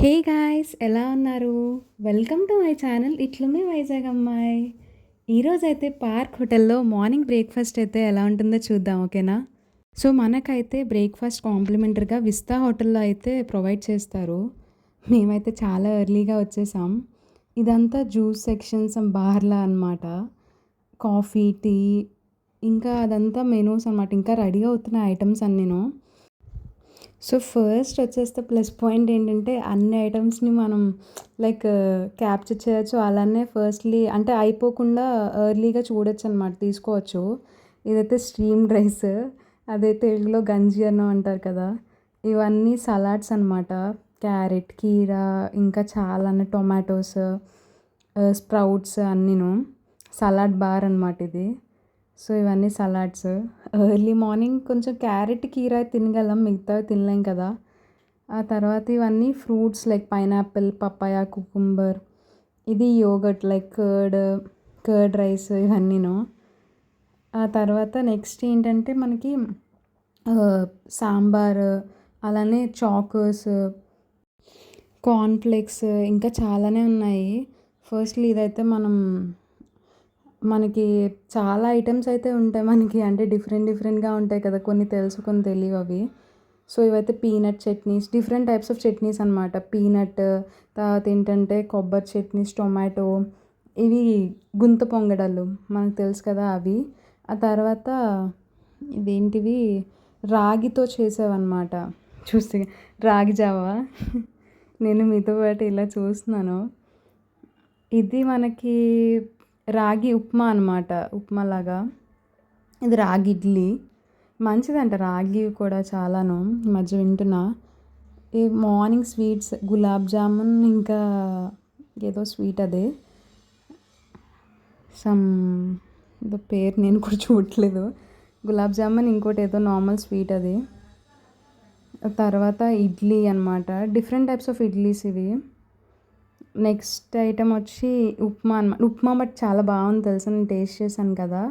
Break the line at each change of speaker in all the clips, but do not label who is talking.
హే guys, ఎలా ఉన్నారు? Welcome to my channel ఇట్లుమే వైజాగ్ అమ్మాయి. ఈరోజైతే పార్క్ హోటల్లో మార్నింగ్ బ్రేక్ఫాస్ట్ అయితే ఎలా ఉంటుందో చూద్దాం, ఓకేనా? సో మనకైతే బ్రేక్ఫాస్ట్ కాంప్లిమెంటరీగా విస్తా హోటల్లో అయితే ప్రొవైడ్ చేస్తారు. మేమైతే చాలా ఎర్లీగా వచ్చేసాం. ఇదంతా జ్యూస్ సెక్షన్స్ బార్లా అనమాట. కాఫీ, టీ, ఇంకా అదంతా మెనూస్ అనమాట. ఇంకా రెడీ అవుతున్న ఐటమ్స్ అన్నీను. సో ఫస్ట్ వచ్చేస్తే ప్లస్ పాయింట్ ఏంటంటే అన్ని ఐటమ్స్ని మనం లైక్ క్యాప్చర్ చేయొచ్చు. అలానే ఫస్ట్లీ అంటే అయిపోకుండా ఎర్లీగా చూడొచ్చు అనమాట, తీసుకోవచ్చు. ఇదైతే స్టీమ్డ్ రైస్, అదే తెలుగులో గంజి అన్నం అంటారు కదా. ఇవన్నీ సలాడ్స్ అనమాట. క్యారెట్, కీరా, ఇంకా చాలా టొమాటోస్, స్ప్రౌట్స్ అన్నీను. సలాడ్ బార్ అనమాట ఇది. సో ఇవన్నీ సలాడ్స్. ఎర్లీ మార్నింగ్ కొంచెం క్యారెట్, కీరా తినగలం, మిగతావి తినలేం కదా. ఆ తర్వాత ఇవన్నీ fruits like pineapple, papaya, cucumber. ఇది యోగర్ట్ లైక్ కర్డ్ రైస్ ఇవన్నీను. ఆ తర్వాత నెక్స్ట్ ఏంటంటే మనకి సాంబార్, అలానే చాకోస్, కార్న్ఫ్లేక్స్, ఇంకా చాలానే ఉన్నాయి. ఫస్ట్లీ ఇదైతే మనకి చాలా ఐటమ్స్ అయితే ఉంటాయి మనకి, అంటే డిఫరెంట్గా ఉంటాయి కదా, కొన్ని తెలుసు కొన్ని తెలియవు అవి. సో ఇవైతే peanut chutneys, different types of chutneys అనమాట. పీనట్, తర్వాత ఏంటంటే కొబ్బరి చట్నీస్, టొమాటో, ఇవి గుంత పొంగడాలు మనకు తెలుసు కదా అవి. ఆ తర్వాత ఇదేంటివి రాగితో చేసేవన్నమాట. చూస్తే రాగి జావా. నేను మీతో పాటు ఇలా చూస్తున్నాను. ఇది మనకి రాగి ఉప్మా అనమాట, ఉప్మాలాగా. ఇది రాగి ఇడ్లీ, మంచిదంట రాగి కూడా చాలాను. ఈ మధ్య వింటున్నా. ఈ మార్నింగ్ స్వీట్స్ గులాబ్ జామున్, ఇంకా ఏదో స్వీట్ అదే సమ్ ఏదో పేరు నేను కూడా చూడట్లేదు. గులాబ్ జామున్, ఇంకోటి ఏదో నార్మల్ స్వీట్ అది. తర్వాత ఇడ్లీ అనమాట, డిఫరెంట్ టైప్స్ ఆఫ్ ఇడ్లీస్ ఇవి. నెక్స్ట్ ఐటమ్ వచ్చి ఉప్మా అనమాట. ఉప్మా బట్ చాలా బాగుంది తెలుసా, నేను టేస్ట్ చేశాను కదా.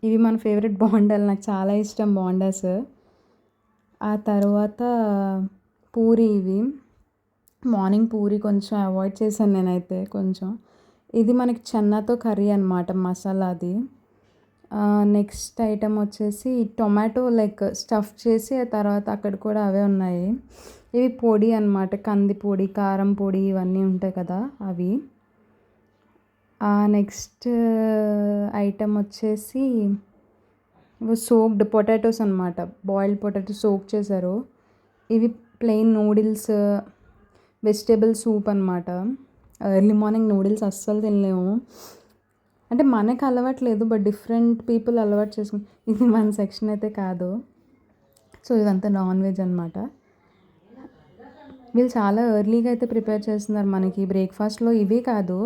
ఇవి మన ఫేవరెట్ బోండాలు, నాకు చాలా ఇష్టం బోండాస్. ఆ తర్వాత పూరి, ఇవి మార్నింగ్ పూరి కొంచెం అవాయిడ్ చేశాను నేనైతే కొంచెం. ఇది మనకి చెన్నాతో కర్రీ అనమాట, మసాలాది. నెక్స్ట్ ఐటమ్ వచ్చేసి టొమాటో లైక్ స్టఫ్ చేసి, ఆ తర్వాత అక్కడ కూడా అవే ఉన్నాయి. ఇవి పొడి అనమాట, కంది పొడి, కారం పొడి, ఇవన్నీ ఉంటాయి కదా అవి. నెక్స్ట్ ఐటమ్ వచ్చేసి సోక్డ్ పొటాటోస్ అనమాట, బాయిల్డ్ పొటాటో సోక్ చేశారు. ఇవి ప్లెయిన్ నూడిల్స్, వెజిటేబుల్ సూప్ అనమాట. ఎర్లీ మార్నింగ్ నూడిల్స్ అస్సలు తినలేము, అంటే మనకు అలవాట్లేదు, బట్ డిఫరెంట్ పీపుల్ అలవాటు చేసుకుని, ఇది మన సెక్షన్ అయితే కాదు. సో ఇదంతా నాన్ వెజ్ అనమాట. వీళ్ళు చాలా ఎర్లీగా అయితే ప్రిపేర్ చేస్తున్నారు మనకి బ్రేక్ఫాస్ట్లో. ఇవే కాదు,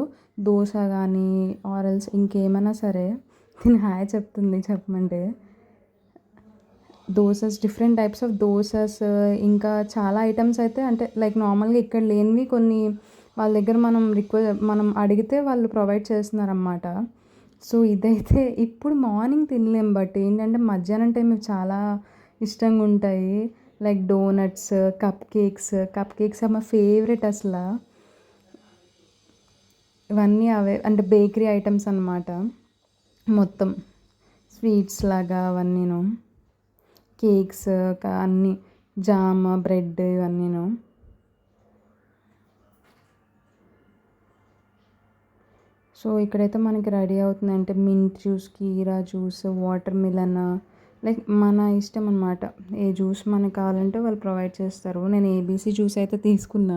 దోశ కానీ ఆరల్స్ ఇంకేమైనా సరే. తిని హాయ్ చెప్తుంది చెప్పమంటే. Dosas, different types of dosas, ఇంకా చాలా ఐటమ్స్ అయితే అంటే లైక్ నార్మల్గా ఇక్కడ లేనివి కొన్ని వాళ్ళ దగ్గర మనం అడిగితే వాళ్ళు ప్రొవైడ్ చేస్తున్నారన్నమాట. సో ఇదైతే ఇప్పుడు మార్నింగ్ తినలేం, బట్ ఏంటంటే మధ్యాహ్నం టైం ఇవి చాలా ఇష్టంగా ఉంటాయి. లైక్ డోనట్స్, కప్ కేక్స్ మా ఫేవరెట్ అసలు. ఇవన్నీ అవే అంటే బేకరీ ఐటమ్స్ అన్నమాట, మొత్తం స్వీట్స్ లాగా అవన్నీను. కేక్స్, అన్నీ జామ్, బ్రెడ్, ఇవన్నీను. సో ఇక్కడైతే మనకి రెడీ అవుతుంది అంటే మింట్ జ్యూస్, కీరా జ్యూస్, వాటర్ మిలన్, లైక్ మన ఇష్టం అనమాట. ఏ జ్యూస్ మనకు కావాలంటే వాళ్ళు ప్రొవైడ్ చేస్తారు. నేను ఏబీసీ జ్యూస్ అయితే తీసుకున్నా.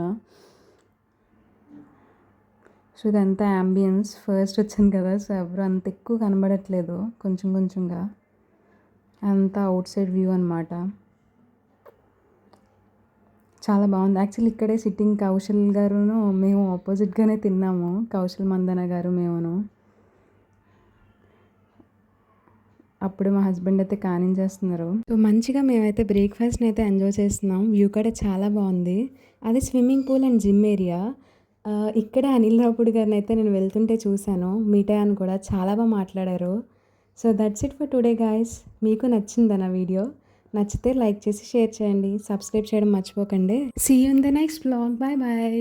సో ఇదంతా యాంబియన్స్. ఫస్ట్ వచ్చాను కదా, సో ఎవరు అంత ఎక్కువ కనబడట్లేదు, కొంచెంగా అంతా అవుట్ సైడ్ వ్యూ అనమాట. చాలా బాగుంది యాక్చువల్లీ. ఇక్కడే సిట్టింగ్ కౌశల్ గారును మేము ఆపోజిట్గానే తిన్నాము, కౌశల్ మందన గారు మేమును. అప్పుడు మా హస్బెండ్ అయితే కానించేస్తున్నారు. సో మంచిగా మేమైతే బ్రేక్ఫాస్ట్ని అయితే ఎంజాయ్ చేస్తున్నాం. వ్యూ కూడా చాలా బాగుంది. అది swimming pool and gym area. ఇక్కడ అనిల్ రావుపూడి గారిని అయితే నేను వెళ్తుంటే చూశాను, మీట్ అయ్యాను కూడా, చాలా బాగా మాట్లాడారు. So that's it for today guys. మీకు నచ్చిందా నా వీడియో? నచ్చితే లైక్ చేసి షేర్ చేయండి. సబ్స్క్రైబ్ చేయడం మర్చిపోకండి. See you in the next vlog. Bye bye.